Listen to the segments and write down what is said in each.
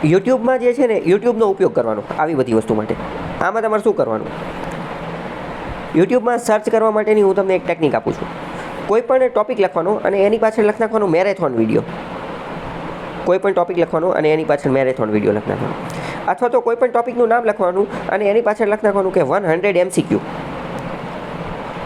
યુટ્યુબમાં જે છે ને યુટ્યુબનો ઉપયોગ કરવાનો આવી બધી વસ્તુ માટે. આમાં તમારે શું કરવાનું, યુટ્યુબમાં સર્ચ કરવા માટેની હું તમને એક ટેકનિક આપું છું. કોઈ પણ ટોપિક લખવાનો અને એની પાછળ લખ નાખવાનો મેરેથોન વિડીયો. કોઈ પણ ટોપિક લખવાનો અને એની પાછળ મેરેથોન વિડીયો લખ નાખવાનો. અથવા તો કોઈ પણ ટોપિકનું નામ લખવાનું અને એની પાછળ લખ નાખવાનું કે 100 MCQ.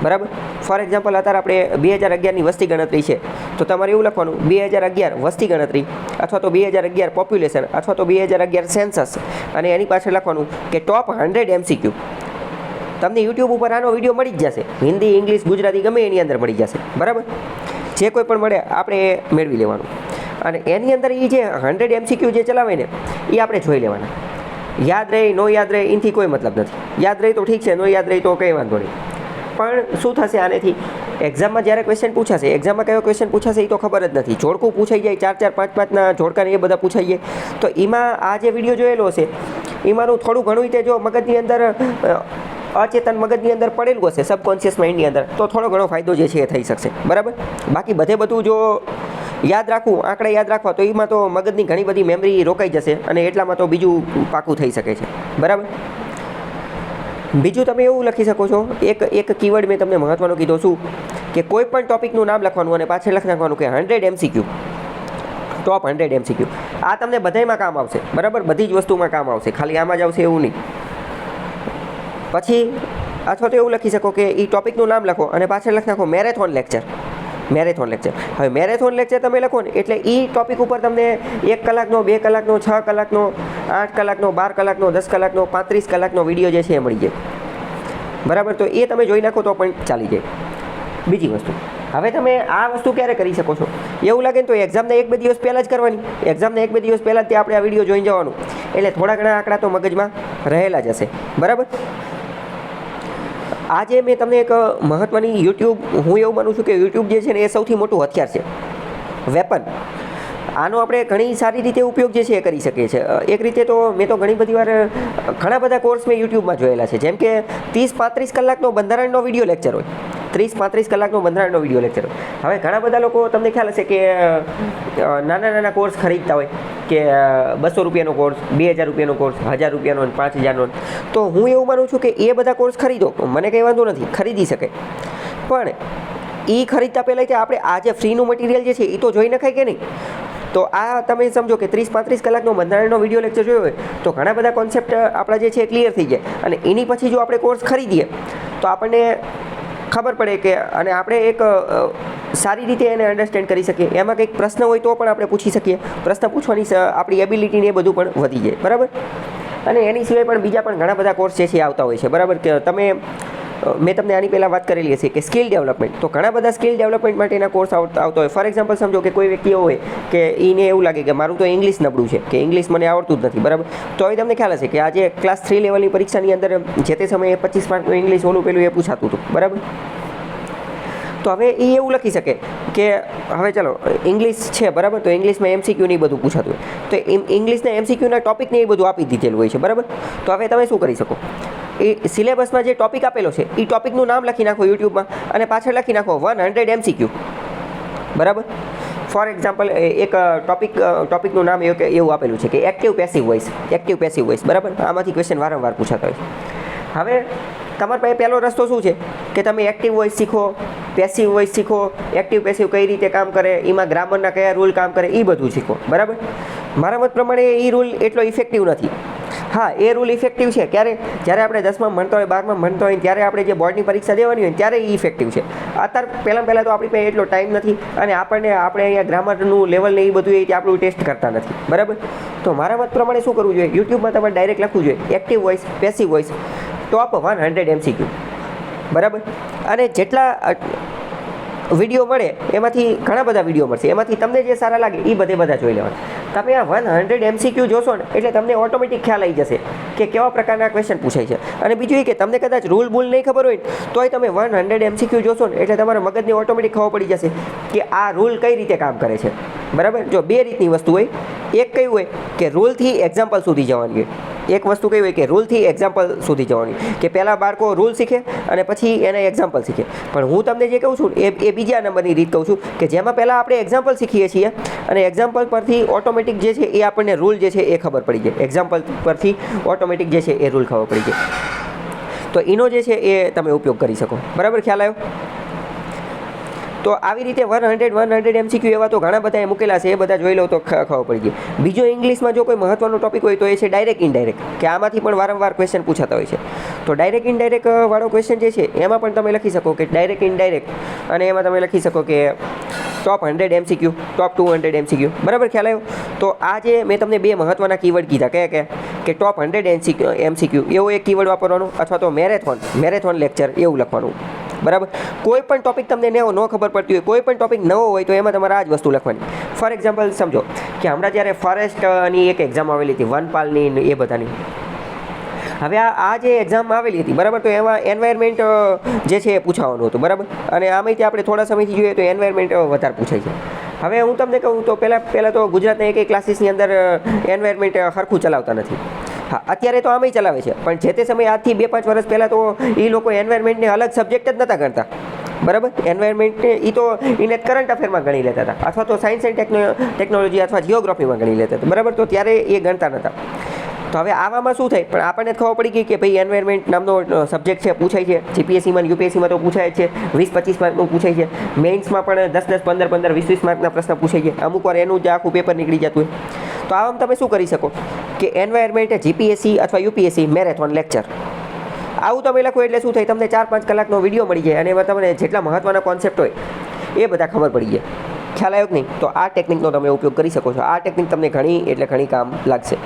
બરાબર. ફોર એક્ઝામ્પલ અત્યારે આપણે 2011ની વસ્તી ગણતરી છે તો તમારે એવું લખવાનું 2011 વસ્તી ગણતરી અથવા તો 2011 પોપ્યુલેશન અથવા તો 2011 સેન્સસ અને એની પાછળ લખવાનું કે ટોપ 100 MCQ. તમને યુટ્યુબ ઉપર આનો વિડીયો મળી જ જશે, હિન્દી, ઇંગ્લિશ, ગુજરાતી ગમે એની અંદર મળી જશે. બરાબર. જે કોઈ પણ મળે આપણે મેળવી લેવાનું અને એની અંદર એ જે 100 MCQ જે ચલાવે ને એ આપણે જોઈ લેવાના. યાદ રહે ન યાદ રહે એનાથી કોઈ મતલબ નથી. યાદ રહે તો ઠીક છે, ન યાદ રહે તો કંઈ વાંધો નહીં. પણ શું થશે આનેથી, એક્ઝામમાં જ્યારે ક્વેશ્ચન પૂછાશે, એક્ઝામમાં કયો ક્વેશ્ચન પૂછાશે એ તો ખબર જ નથી. જોડકું પૂછાઈ જાય, 4 4 5 5ના જોડકાને એ બધા પૂછાઈ જાય. તો એમાં આ જે વિડીયો જોયેલો હશે એમાંનું થોડું ઘણું તે જો મગજની અંદર અચેતન મગજની અંદર પડેલું હશે, સબકોન્શિયસ માઇન્ડની અંદર, તો થોડો ઘણો ફાયદો જે છે એ થઈ શકશે. બરાબર. બાકી બધું જો યાદ રાખવું, આંકડા યાદ રાખવા, તો એમાં તો મગજની ઘણી બધી મેમરી રોકાઈ જશે અને એટલામાં તો બીજું પાકું થઈ શકે છે. બરાબર. બીજું તમે એવું લખી શકો છો, એક કીવર્ડ મેં તમને મહત્વનું કીધું શું કે કોઈ પણ ટોપિકનું નામ લખવાનું અને પાછળ લખી નાખવાનું કે 100 MCQ, ટોપ 100 MCQ. આ તમને બધામાં કામ આવશે. બરાબર. બધી જ વસ્તુમાં કામ આવશે, ખાલી આમાં જ આવશે એવું નહીં. પછી અથવા તો એવું લખી શકો કે એ ટોપિકનું નામ લખો અને પાછળ લખી નાખો મેરેથોન લેક્ચર. Marathon lecture. હવે મેરેથોન લેક્ચર તમે લખો ને એટલે એ ટોપિક ઉપર તમને 1 કલાકનો, 2 કલાકનો, 6 કલાકનો, 8 કલાકનો, 12 કલાકનો, 10 કલાકનો, 35 કલાકનો વિડીયો જે છે એ મળી જાય. બરાબર. તો એ તમે જોઈ નાખો તો પણ ચાલી જાય. બીજી વસ્તુ, હવે તમે આ વસ્તુ ક્યારે કરી શકો છો, એવું લાગે ને તો એક્ઝામના 1-2 દિવસ પહેલાં જ કરવાની. એક્ઝામના 1-2 દિવસ પહેલાં જ આપણે આ વિડીયો જોઈને જવાનું, એટલે થોડા ઘણા આંકડા તો મગજમાં રહેલા જ હશે. બરાબર. આજે મેં તમને એક મહત્ત્વની યુટ્યુબ, હું એવું માનું છું કે યુટ્યુબ જે છે ને એ સૌથી મોટું હથિયાર છે, વેપન. આનો આપણે ઘણી સારી રીતે ઉપયોગ જે છે એ કરી શકીએ છીએ. એક રીતે તો મેં તો ઘણી બધી વાર ઘણા બધા કોર્સ મેં યુટ્યુબમાં જોયેલા છે, જેમ કે 30-35 કલાકનો બંધારણનો વિડીયો લેક્ચર હોય, 30-35 કલાકનો બંધારણનો વિડીયો લેક્ચર હોય. હવે ઘણા બધા લોકો તમને ખ્યાલ હશે કે નાના કોર્સ ખરીદતા હોય કે 200 રૂપિયાનો કોર્સ, 2000 રૂપિયાનો કોર્સ, 1000 રૂપિયાનો, 5000નો. તો હું એવું માનું છું કે એ બધા કોર્સ ખરીદો, મને કંઈ વાંધો નથી, ખરીદી શકે. પણ એ ખરીદતા પહેલાં તે આપણે આ જે ફ્રીનું મટીરિયલ જે છે એ તો જોઈ નખાય કે નહીં. તો આ તમે સમજો કે 30-35 કલાકનો બંધારણનો વિડીયો લેક્ચર જોયો હોય તો ઘણા બધા કોન્સેપ્ટ આપણા જે છે એ ક્લિયર થઈ જાય. અને એની પછી જો આપણે કોર્સ ખરીદીએ તો આપણને ખબર પડે કે, અને આપણે એક સારી રીતે એને અન્ડરસ્ટેન્ડ કરી શકીએ. એમાં કંઈક પ્રશ્ન હોય તો પણ આપણે પૂછી શકીએ. પ્રશ્ન પૂછવાની આપણી એબિલિટીને એ બધું પણ વધી જાય. બરાબર. અને એની સિવાય પણ બીજા પણ ઘણા બધા કોર્સ જે છે આવતા હોય છે. બરાબર. કે તમે, મેં તમને આની પહેલાં વાત કરેલી હશે કે સ્કિલ ડેવલપમેન્ટ, તો ઘણા બધા સ્કિલ ડેવલપમેન્ટ માટેના કોર્સ આવતા હોય. ફોર એક્ઝામ્પલ સમજો કે કોઈ વ્યક્તિ એવો હોય કે એને એવું લાગે કે મારું તો ઇંગ્લિશ નબળું છે, કે ઇંગ્લિશ મને આવડતું જ નથી. બરાબર. તો હવે તમને ખ્યાલ હશે કે આજે ક્લાસ 3 લેવલની પરીક્ષાની અંદર જે તે સમયે 25 માર્કનું ઇંગ્લિશ ઓલું પેલું એ પૂછાતું હતું. બરાબર. તો હવે એ એવું લખી શકે કે હવે ચાલો ઇંગ્લિશ છે. બરાબર. તો ઇંગ્લિશમાં MCQ ને એ બધું પૂછાતું હોય, તો ઇંગ્લિશના MCQના ટોપિકને એ બધું આપી દીધેલું હોય છે. બરાબર. તો હવે તમે શું કરી શકો, એ સિલેબસમાં જે ટોપિક આપેલો છે એ ટોપિકનું નામ લખી નાખો યુટ્યુબમાં અને પાછળ લખી નાખો 100 MCQ. બરાબર. ફોર એક્ઝામ્પલ એક ટોપિકનું નામ એવું આપેલું છે કે active passive voice. Active passive voice. બરાબર. આમાંથી ક્વેશ્ચન વારંવાર પૂછાતા હોય છે. હવે તમારા પાસે પહેલો રસ્તો શું છે કે તમે એક્ટિવ વોઇસ શીખો, પેસિવ વોઇસ શીખો, એક્ટિવ પેસિવ કઈ રીતે કામ કરે, એમાં ગ્રામરના કયા રૂલ કામ કરે એ બધું શીખો. બરાબર. મારા મત પ્રમાણે એ રૂલ એટલો ઇફેક્ટિવ નથી. હા, એ રૂલ ઇફેક્ટિવ છે ક્યારે, જ્યારે આપણે 10માં ભણતા હોય, 12માં ભણતા હોય, ત્યારે આપણે જે બોર્ડની પરીક્ષા દેવાની હોય ત્યારે એ ઇફેક્ટિવ છે. અત્યારે પહેલાં તો આપણી પાસે એટલો ટાઈમ નથી અને આપણે અહીંયા ગ્રામરનું લેવલ ને એ બધું એ આપણું ટેસ્ટ કરતા નથી. બરાબર. તો મારા મત પ્રમાણે શું કરવું જોઈએ, યુટ્યુબમાં તમારે ડાયરેક્ટ લખવું જોઈએ એક્ટિવ વોઇસ, પેસિવ વોઇસ, ટોપ 100 MCQ. બરાબર. અને જેટલા વિડીયો મળે એમાંથી ઘણા બધા વિડીયો મળશે, એમાંથી તમને જે સારા લાગે એ બધા જોઈ લેવાના. તમે આ 100 MCQ જોશો ને એટલે તમને ઓટોમેટિક ખ્યાલ આવી જશે કે કેવા પ્રકારના ક્વેશ્ચન પૂછાય છે. અને બીજું એ કે તમને કદાચ રૂલ નહીં ખબર હોય તોય તમે 100 MCQ જોશો ને એટલે તમારા મગજને ઓટોમેટિક ખબર પડી જશે કે આ રૂલ કઈ રીતે કામ કરે છે. બરાબર. જો બે રીતની વસ્તુ હોય. એક કયું હોય કે રૂલથી એક્ઝામ્પલ સુધી જવાની હોય. એક વસ્તુ કઈ હોય કે રૂલથી એક્ઝામ્પલ સુધી જવાની, કે પહેલાં બાળકો રૂલ શીખે અને પછી એને એક્ઝામ્પલ શીખે. પણ હું તમને જે કહું છું એ બીજા નંબરની રીત કહું છું, કે જેમાં પહેલાં આપણે એક્ઝામ્પલ શીખીએ છીએ અને એક્ઝામ્પલ પરથી ઓટોમેટિક જે છે એ આપણને રૂલ જે છે એ ખબર પડી જાય. એક્ઝામ્પલ પરથી ઓટોમેટિક જે છે એ રૂલ ખબર પડી જાય. તો એનો જે છે એ તમે ઉપયોગ કરી શકો. બરાબર, ખ્યાલ આવ્યો? તો આવી રીતે 100 MCQ એવા તો ઘણા બધા મૂકેલા છે, એ બધા જોઈ લો તો ખબર પડી ગઈ. બીજો ઇંગ્લિશમાં જો કોઈ મહત્વનો ટોપિક હોય તો એ છે ડાયરેક્ટ ઇનડાયરેક્ટ, કે આમાંથી પણ વારંવાર ક્વેશ્ચન પૂછાતા હોય છે. તો ડાયરેક્ટ ઇનડાયરેક્ટ વાળો ક્વેશ્ચન જે છે એમાં પણ તમે લખી શકો કે ડાયરેક્ટ ઇનડાયરેક્ટ, અને એમાં તમે લખી શકો કે ટોપ 100 MCQ, ટોપ 200 MCQ. બરાબર, ખ્યાલ આવ્યો? તો આ જે મેં તમને બે મહત્વના કીવર્ડ કીધા, કયા કયા? કે ટોપ 100 MCQ એવો એક કીવર્ડ વાપરવાનો, અથવા તો મેરેથોન લેક્ચર એવું લખવાનું. બરાબર. કોઈ પણ ટોપિક તમને ન ખબર પડતી હોય, કોઈ પણ ટોપિક નવો હોય તો એમાં તમારે આ જ વસ્તુ લખવાની. ફોર એક્ઝામ્પલ સમજો કે હમણાં જ્યારે ફોરેસ્ટની એક એક્ઝામ આવેલી હતી, વનપાલની એ બધાની. હવે આ જે એક્ઝામ આવેલી હતી, બરાબર, તો એમાં એન્વાયરમેન્ટ જે છે એ પૂછવાનું હતું. બરાબર. અને આમાંથી આપણે થોડા સમયથી જોઈએ તો એન્વાયરમેન્ટ વધારે પૂછાય છે. હવે હું તમને કહું તો પહેલાં તો ગુજરાતના એક ક્લાસીસની અંદર એન્વાયરમેન્ટ સરખું ચલાવતા નથી. હા, અત્યારે તો આમેય ચલાવે છે, પણ જે તે સમયે આજથી 2-5 વર્ષ પહેલાં તો એ લોકો એન્વાયરમેન્ટને અલગ સબ્જેક્ટ જ નહોતા ગણતા. બરાબર. એન્વાયરમેન્ટને એ તો એને કરંટ અફેરમાં ગણી લેતા હતા, અથવા તો સાયન્સ એન્ડ ટેકનોલોજી અથવા જિયોગ્રાફીમાં ગણી લેતા હતા. બરાબર. તો ત્યારે એ ગણતા નહોતા. તો હવે આવામાં શું થાય, પણ આપણને ખબર પડી ગઈ કે ભાઈ એન્વાયરમેન્ટ નામનો સબ્જેક્ટ છે, પૂછાય છે. જીપીએસસીમાં યુપીએસસીમાં તો પૂછાય જ છે, 20-25 માર્કનું પૂછાય છે. મેઇન્સમાં પણ 10-10, 15-15, 20-20 માર્કના પ્રશ્ન પૂછાય છે. અમુક વાર એનું જ આખું પેપર નીકળી જતું હોય. તો આવામાં તમે શું કરી શકો કે એન્વાયરમેન્ટ જીપીએસસી અથવા યુપીએસસી મેરેથોન લેક્ચર આવું તમે લખો એટલે શું થાય, તમને 4-5 કલાકનો વિડીયો મળી જાય અને એમાં તમને જેટલા મહત્ત્વના કોન્સેપ્ટ હોય એ બધા ખબર પડી જાય. ખ્યાલ આવ્યો કે નહીં? તો આ ટેકનિકનો તમે ઉપયોગ કરી શકો છો. આ ટેકનિક તમને ઘણી એટલે ઘણી કામ લાગશે.